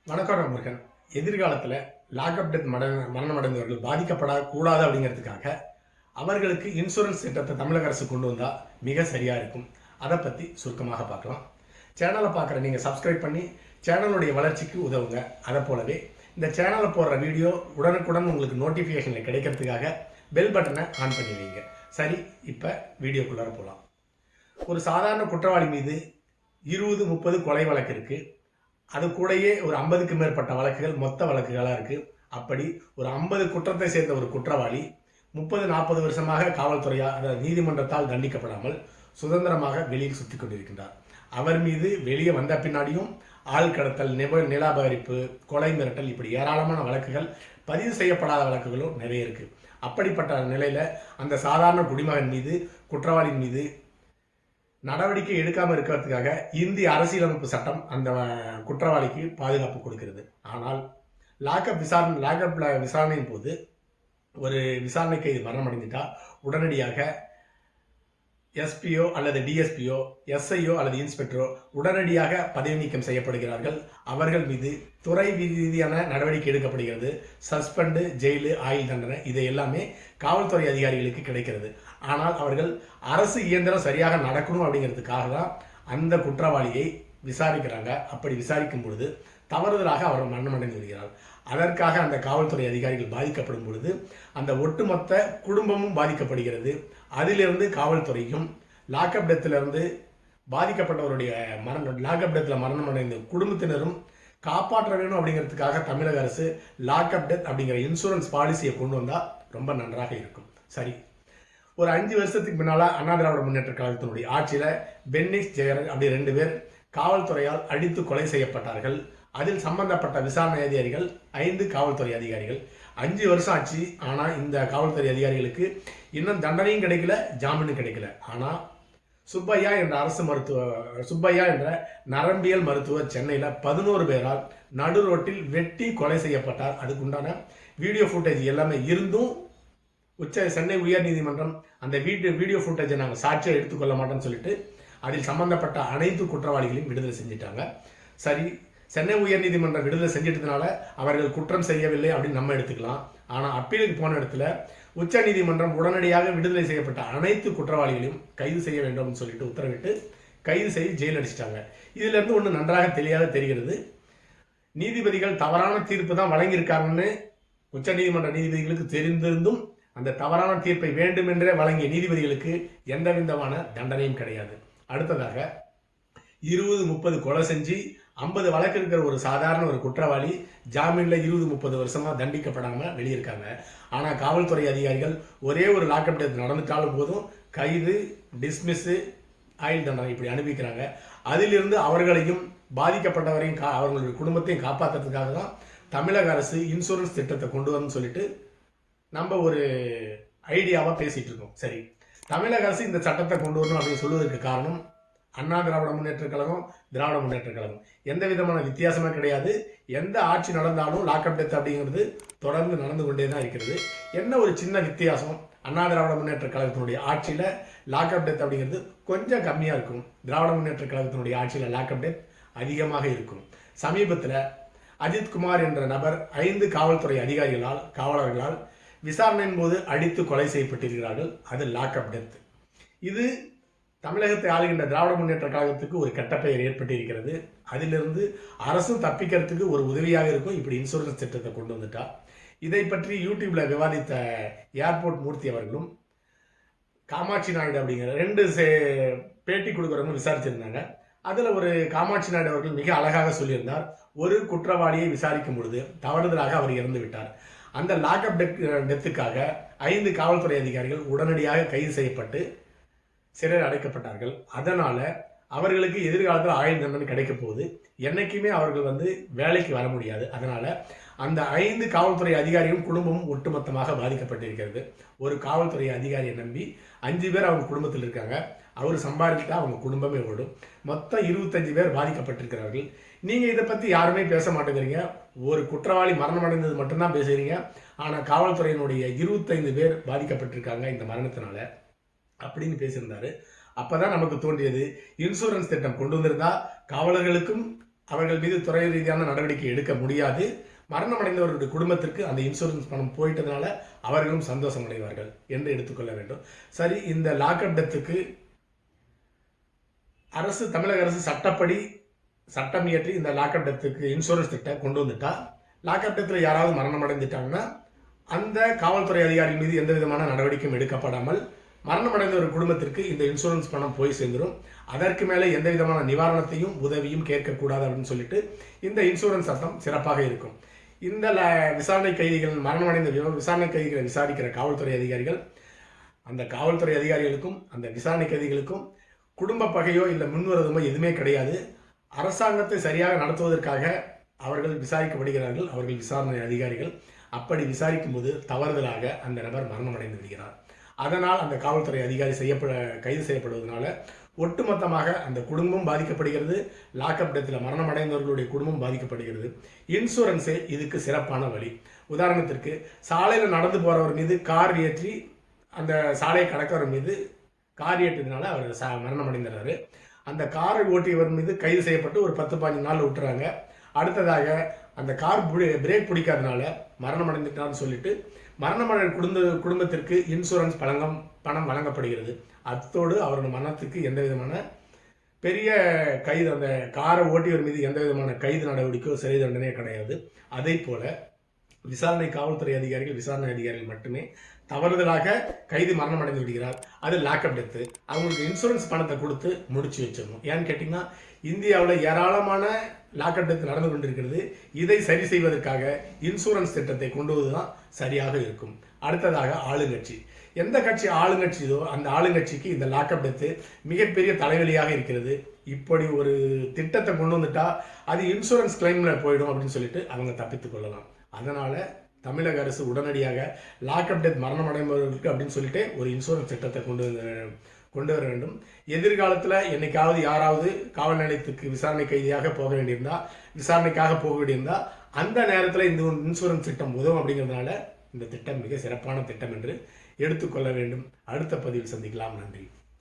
வணக்கம் நண்பர்கள். எதிர்காலத்தில் லாக்அப் டெத் மரணமடைந்தவர்கள் பாதிக்கப்படக்கூடாது அப்படிங்கிறதுக்காக அவர்களுக்கு இன்சூரன்ஸ் திட்டத்தை தமிழக அரசு கொண்டு வந்தால் மிக சரியாக இருக்கும். அதை பற்றி சுருக்கமாக பார்க்கலாம். சேனலை பார்க்குற நீங்கள் சப்ஸ்கிரைப் பண்ணி சேனலுடைய வளர்ச்சிக்கு உதவுங்க. அதை போலவே இந்த சேனலில் போடுற வீடியோ உடனுக்குடன் உங்களுக்கு நோட்டிஃபிகேஷனில் கிடைக்கிறதுக்காக பெல் பட்டனை ஆன் பண்ணி வைங்க. சரி, இப்போ வீடியோக்குள்ளார போகலாம். ஒரு சாதாரண குற்றவாளி மீது 20-30 கொலை வழக்கு இருக்குது. அது கூடயே ஒரு 50க்கு மேற்பட்ட வழக்குகள் மொத்த வழக்குகளாக இருக்குது. அப்படி ஒரு 50 குற்றத்தை சேர்ந்த ஒரு குற்றவாளி 30-40 வருஷமாக காவல்துறையால் அதாவது நீதிமன்றத்தால் தண்டிக்கப்படாமல் சுதந்திரமாக வெளியில் சுற்றி கொண்டிருக்கின்றார். அவர் மீது வெளியே வந்த பின்னாடியும் ஆள் கடத்தல், நிலாபகரிப்பு, கொலை மிரட்டல், இப்படி ஏராளமான வழக்குகள், பதிவு செய்யப்படாத வழக்குகளும் நிறைய இருக்குது. அப்படிப்பட்ட நிலையில் அந்த சாதாரண குடிமகன் மீது, குற்றவாளியின் மீது நடவடிக்கை எடுக்காமல் இருக்கிறதுக்காக இந்திய அரசியலமைப்பு சட்டம் அந்த குற்றவாளிக்கு பாதுகாப்பு கொடுக்கிறது. ஆனால் லாக்அப்ல விசாரணையின் போது ஒரு விசாரணை கைது மரணம் அடைஞ்சிட்டா உடனடியாக எஸ்பியோ அல்லது டிஎஸ்பியோ, எஸ்ஐயோ அல்லது இன்ஸ்பெக்டரோ உடனடியாக பதவி நீக்கம் செய்யப்படுகிறார்கள். அவர்கள் மீது துறை ரீதியான நடவடிக்கை எடுக்கப்படுகிறது. சஸ்பெண்டு, ஜெயிலு, ஆயுள் தண்டனை இதை எல்லாமே காவல்துறை அதிகாரிகளுக்கு கிடைக்கிறது. ஆனால் அவர்கள் அரசு இயந்திரம் சரியாக நடக்கணும் அப்படிங்கிறதுக்காக தான் அந்த குற்றவாளியை விசாரிக்கிறாங்க. அப்படி விசாரிக்கும் பொழுது தவறுதலாக அவர் மரணமடைந்து வருகிறார். அதற்காக அந்த காவல்துறை அதிகாரிகள் பாதிக்கப்படும் பொழுது அந்த ஒட்டுமொத்த குடும்பமும் பாதிக்கப்படுகிறது. அதிலிருந்து காவல்துறையும் லாக்அப் டெத்திலிருந்து பாதிக்கப்பட்டவருடைய லாக்அப் டெத்தில் மரணமடைந்த குடும்பத்தினரும் காப்பாற்ற வேணும் அப்படிங்கிறதுக்காக தமிழக அரசு லாக்அப் டெத் அப்படிங்கிற இன்சூரன்ஸ் பாலிசியை கொண்டு வந்தால் ரொம்ப நன்றாக இருக்கும். சரி, ஒரு 5 வருஷத்துக்கு முன்னால் அண்ணா திராவிட முன்னேற்ற கழகத்தினுடைய ஆட்சியில் பென்னிக்ஸ், ஜெயராஜ் அப்படி 2 பேர் காவல்துறையால் அடித்து கொலை செய்யப்பட்டார்கள். அதில் சம்பந்தப்பட்ட விசாரணை அதிகாரிகள் 5 காவல்துறை அதிகாரிகள். 5 வருஷம் ஆச்சு. ஆனால் இந்த காவல்துறை அதிகாரிகளுக்கு இன்னும் தண்டனையும் கிடைக்கல, ஜாமீனும் கிடைக்கல. ஆனால் சுப்பையா என்ற நரம்பியல் மருத்துவர் சென்னையில் 11 பேரால் நடு ரோட்டில் வெட்டி கொலை செய்யப்பட்டார். அதுக்குண்டான வீடியோ ஃபுட்டேஜ் எல்லாமே இருந்தும் சென்னை உயர் நீதிமன்றம் அந்த வீடியோ ஃபுட்டேஜை நாங்கள் சாட்சியாக எடுத்துக்கொள்ள மாட்டோம்னு சொல்லிட்டு அதில் சம்பந்தப்பட்ட அனைத்து குற்றவாளிகளையும் விடுதலை செஞ்சிட்டாங்க. சரி, சென்னை உயர் நீதிமன்றம் விடுதலை செஞ்சிட்டதுனால அவர்கள் குற்றம் செய்யவில்லை அப்படின்னு நம்ம எடுத்துக்கலாம். ஆனால் அப்பீலுக்கு போன இடத்துல உச்ச நீதிமன்றம் உடனடியாக விடுதலை செய்யப்பட்ட அனைத்து குற்றவாளிகளையும் கைது செய்ய வேண்டும் சொல்லிட்டு உத்தரவிட்டு கைது செய்து ஜெயில் அடிச்சிட்டாங்க. இதுல இருந்து ஒன்று நன்றாக தெளிவாக தெரிகிறது. நீதிபதிகள் தவறான தீர்ப்பு தான் வழங்கியிருக்காங்கன்னு உச்ச நீதிமன்ற நீதிபதிகளுக்கு தெரிந்திருந்தும் அந்த தவறான தீர்ப்பை வேண்டுமென்றே வழங்கிய நீதிபதிகளுக்கு எந்த விதமான தண்டனையும் கிடையாது. அடுத்ததாக 20-30 கொலை செஞ்சு 50 வழக்கு இருக்கிற ஒரு சாதாரண ஒரு குற்றவாளி ஜாமீன்ல 20-30 வருஷமா தண்டிக்கப்படாம வெளியிருக்காங்க. ஆனா காவல்துறை அதிகாரிகள் ஒரே ஒரு லாக்அப் டெத் நடந்துட்டாலும் போதும் கைது, டிஸ்மிஸ், ஆயுள் தண்டனை இப்படி அனுப்பிக்கிறாங்க. அதிலிருந்து அவர்களையும் பாதிக்கப்பட்டவரையும் அவர்களுடைய குடும்பத்தையும் காப்பாற்றுறதுக்காக தான் தமிழக அரசு இன்சூரன்ஸ் திட்டத்தை கொண்டு வரணும்னு சொல்லிட்டு நம்ம ஒரு ஐடியாவாக பேசிட்டு இருக்கோம். சரி, தமிழக அரசு இந்த சட்டத்தை கொண்டு வரணும் அப்படின்னு சொல்வதற்கு காரணம் அண்ணா திராவிட முன்னேற்ற கழகம், திராவிட முன்னேற்ற கழகம் எந்த விதமான வித்தியாசமே கிடையாது. எந்த ஆட்சி நடந்தாலும் லாக்அப் டெத் அப்படிங்கிறது தொடர்ந்து நடந்து கொண்டே தான் இருக்கிறது. என்ன ஒரு சின்ன வித்தியாசம், அண்ணா திராவிட முன்னேற்ற கழகத்தினுடைய ஆட்சியில் லாக்அப் டெத் அப்படிங்கிறது கொஞ்சம் கம்மியாக இருக்கும். திராவிட முன்னேற்ற கழகத்தினுடைய ஆட்சியில் லாக்அப் டெத் அதிகமாக இருக்கும். சமீபத்தில் அஜித்குமார் என்ற நபர் 5 காவல்துறை காவலர்களால் விசாரணையின் போது அடித்து கொலை செய்யப்பட்டிருக்கிறார்கள். அது லாக்அப் டெத். இது தமிழகத்தை ஆளுகின்ற திராவிட முன்னேற்ற கழகத்துக்கு ஒரு கெட்ட பெயர் ஏற்பட்டிருக்கிறது. அதிலிருந்து அரசும் தப்பிக்கிறதுக்கு ஒரு உதவியாக இருக்கும் இப்படி இன்சூரன்ஸ் திட்டத்தை கொண்டு வந்துட்டா. இதை பற்றி யூடியூப்ல விவாதித்த ஏர்போர்ட் மூர்த்தி அவர்களும் காமாட்சி நாயுடு அப்படிங்கிற 2 பேட்டி கொடுக்குறவங்க விசாரிச்சிருந்தாங்க. அதுல ஒரு காமாட்சி நாயுடு அவர்கள் மிக அழகாக சொல்லியிருந்தார். ஒரு குற்றவாளியை விசாரிக்கும் பொழுது தவறுதலாக அவர் இறந்து விட்டார். அந்த லாக்அப் டெத்துக்காக 5 காவல்துறை அதிகாரிகள் உடனடியாக கைது செய்யப்பட்டு சிறையில் அடைக்கப்பட்டார்கள். அதனால அவர்களுக்கு எதிர்காலத்தில் ஆயுள் தண்டனை கிடைக்க போகுது. என்னைக்குமே அவர்கள் வேலைக்கு வர முடியாது. அதனால அந்த 5 காவல்துறை அதிகாரியும் குடும்பமும் ஒட்டுமொத்தமாக பாதிக்கப்பட்டிருக்கிறது. ஒரு காவல்துறை அதிகாரியை நம்பி 5 பேர் அவங்க குடும்பத்தில் இருக்காங்க. அவர் சம்பாதிச்சுட்டா அவங்க குடும்பமே ஓடும். மொத்தம் 25 பேர் பாதிக்கப்பட்டிருக்கிறார்கள். நீங்க இதை பத்தி யாருமே பேச மாட்டேங்கிறீங்க. ஒரு குற்றவாளி மரணம் அடைந்தது மட்டும்தான் பேசுறீங்க. ஆனா காவல்துறையினுடைய 25 பேர் பாதிக்கப்பட்டிருக்காங்க இந்த மரணத்தினால அப்படின்னு பேசியிருந்தாரு. அப்பதான் நமக்கு தோன்றியது, இன்சூரன்ஸ் திட்டம் கொண்டு வந்திருந்தா காவலர்களுக்கும் அவர்கள் மீது துறை ரீதியான நடவடிக்கை எடுக்க முடியாது. மரணமடைந்தவர்களுடைய குடும்பத்திற்கு அந்த இன்சூரன்ஸ் பணம் போயிட்டதுனால அவர்களும் சந்தோஷம் அடைவார்கள் என்று எடுத்துக்கொள்ள வேண்டும். சரி, இந்த லாக்அப் டெத்துக்கு தமிழக அரசு சட்டப்படி சட்டம் இயற்றி இந்த லாக்அப் டெத்துக்கு இன்சூரன்ஸ் திட்டம் கொண்டு வந்துட்டா, லாக்அப் டெத்தில் யாராவது மரணம் அடைந்துட்டாங்கன்னா அந்த காவல்துறை அதிகாரி மீது எந்த விதமான நடவடிக்கையும் எடுக்கப்படாமல் மரணமடைந்த ஒரு குடும்பத்திற்கு இந்த இன்சூரன்ஸ் பணம் போய் சேர்ந்துடும். அதற்கு மேலே எந்த விதமான நிவாரணத்தையும் உதவியும் கேட்கக்கூடாது அப்படின்னு சொல்லிட்டு இந்த இன்சூரன்ஸ் சட்டம் சிறப்பாக இருக்கும். இந்த விசாரணை கைதிகள் மரணமடைந்த விசாரணை கைதிகளை விசாரிக்கிற காவல்துறை அதிகாரிகள் அந்த காவல்துறை அதிகாரிகளுக்கும் அந்த விசாரணை கைதிகளுக்கும் குடும்ப பகையோ இல்லை முன்வரதுமோ எதுவுமே கிடையாது. அரசாங்கத்தை சரியாக நடத்துவதற்காக அவர்கள் விசாரிக்கப்படுகிறார்கள், அவர்கள் விசாரணை அதிகாரிகள். அப்படி விசாரிக்கும் போது தவறுதலாக அந்த நபர் மரணமடைந்து விடுகிறார். அதனால் அந்த காவல்துறை அதிகாரி கைது செய்யப்படுவதனால ஒட்டுமொத்தமாக அந்த குடும்பம் பாதிக்கப்படுகிறது. லாக்அப் டெத்தில் மரணமடைந்தவர்களுடைய குடும்பம் பாதிக்கப்படுகிறது. இன்சூரன்ஸே இதுக்கு சிறப்பான வழி. உதாரணத்திற்கு சாலையில் நடந்து போகிறவர் மீது கார் ஏற்றி அந்த சாலையை கடக்கிறவர் மீது கார் ஏற்றினால அவர் மரணமடைந்தார். அந்த காரை ஓட்டியவர் மீது கைது செய்யப்பட்டு ஒரு 10-15 நாள் விட்டுறாங்க. அடுத்ததாக அந்த கார் பிரேக் பிடிக்காதனால மரணம் அடைந்துட்டான்னு சொல்லிட்டு மரணமடைந்த குடும்பத்திற்கு இன்சூரன்ஸ் பணம் வழங்கப்படுகிறது. அத்தோடு அவரோட மரணத்துக்கு எந்த விதமான பெரிய கைது, அந்த காரை ஓட்டியவர் மீது எந்த விதமான கைது நடவடிக்கையோ சிறை தண்டனையோ கிடையாது. அதே போல காவல்துறை அதிகாரிகள் விசாரணை அதிகாரிகள் மட்டுமே தவறுதலாக கைது மரணம் அடைந்து விடுகிறார். அது லாக்அப் டெத்து. அவங்களுக்கு இன்சூரன்ஸ் பணத்தை கொடுத்து முடிச்சு வச்சிடணும். ஏன்னு கேட்டிங்கன்னா இந்தியாவில் ஏராளமான லாக்அப் டெத் நடந்து கொண்டிருக்கிறது. இதை சரி செய்வதற்காக இன்சூரன்ஸ் திட்டத்தை கொண்டு வருவதுதான் சரியாக இருக்கும். அடுத்ததாக ஆளுங்கட்சி. எந்த கட்சி ஆளுங்கட்சியோ அந்த ஆளுங்கட்சிக்கு இந்த லாக்அப் டெத்து மிகப்பெரிய தலைவலியாக இருக்கிறது. இப்படி ஒரு திட்டத்தை கொண்டு வந்துட்டா அது இன்சூரன்ஸ் கிளைம்ல போயிடும் அப்படின்னு சொல்லிட்டு அவங்க தப்பித்துக் கொள்ளலாம். அதனால தமிழக அரசு உடனடியாக லாக்அப் டெத் மரணம் அடைந்தவர்களுக்கு அப்படின்னு சொல்லிட்டு ஒரு இன்சூரன்ஸ் திட்டத்தை கொண்டு வர வேண்டும். எதிர்காலத்தில் என்னைக்காவது யாராவது காவல் நிலையத்துக்கு விசாரணை கைதியாக போக வேண்டியிருந்தா, விசாரணைக்காக போக வேண்டியிருந்தா அந்த நேரத்தில் இந்த இன்சூரன்ஸ் திட்டம் உதவும். அப்படிங்கிறதுனால இந்த திட்டம் மிக சிறப்பான திட்டம் என்று எடுத்துக்கொள்ள வேண்டும். அடுத்த பதிவில் சந்திக்கலாம். நன்றி.